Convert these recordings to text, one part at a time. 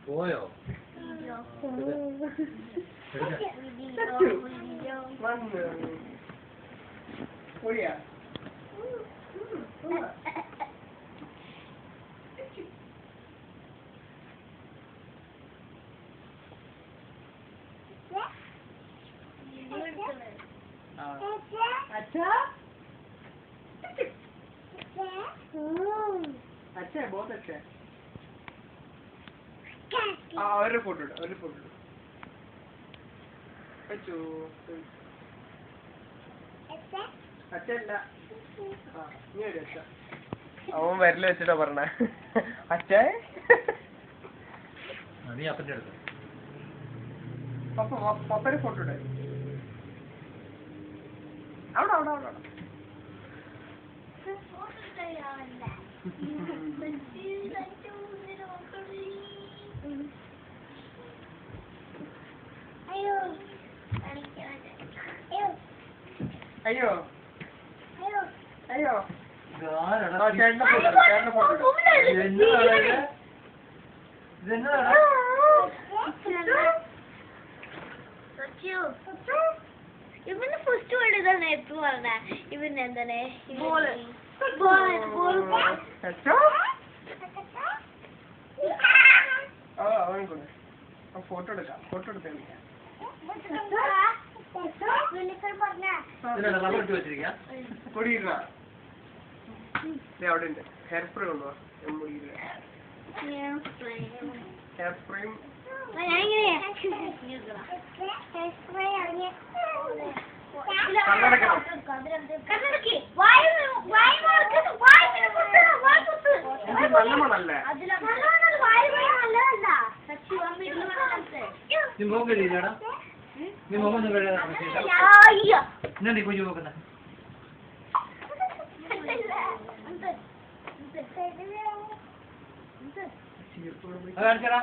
പോയോ പോയാ अच्छा अच्छा है बहुत अच्छा है और फोटो अच्छा അവൻ വരല് വെച്ചിട്ടാ പറഞ്ഞ അച്ഛേ നീ അപ്പൻ്റെ അടുത്ത് പപ്പയുടെ ഫോട്ടോ ഇടേ അവിടെ അവിടെ അവിടെ അയ്യോ അയ്യോ ചേട്ടന്റെ ഫോട്ടോ ഇവന് ഫസ്റ്റ് വേർഡ് ഇതാണ് എപ്പോ പറഞ്ഞ ഇവന് എന്താണ് ഫോട്ടോ എടുക്കാം ഫോട്ടോ എടുത്ത് കൊടിയില്ല അവിടെ ഉണ്ട് ഹെയർ സ്പ്രേ കൊണ്ടുപോവാ മുടിയില്ല ഹെയർ സ്പ്രേയും നല്ല മണല്ലേ നീ മോൻ കഴിയില്ലടാ നീ മോമൊന്നും കഴിയാതെ നീ കുഞ്ഞു നോക്കുന്ന കാണിച്ചടാ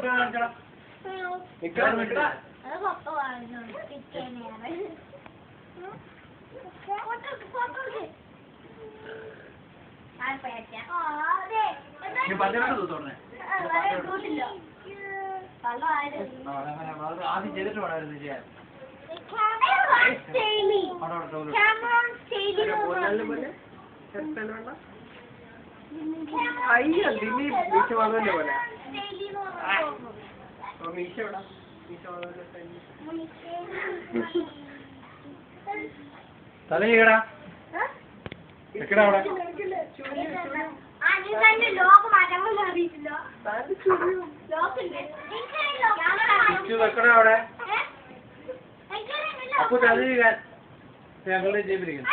കാണിച്ചടാ നീ പതിനെട്ട് തോന്നേ ആദ്യം ചെയ്തിട്ട് വേണമായിരുന്നു ചെയ്യാൻ അയ്യോ ദിലീപ് മീശ മാധവന്റെ പോലെ മീശ എവിടാ മീശ മാധവന്റെ തല ചെയ്യടാ എക്കടാ അവിടെ വെക്കണ അവിടെ അപ്പൊ തല ചെയ്യാൻ ഞങ്ങളുടെ ചെയ്തിരിക്കുന്നു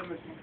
ഞാൻ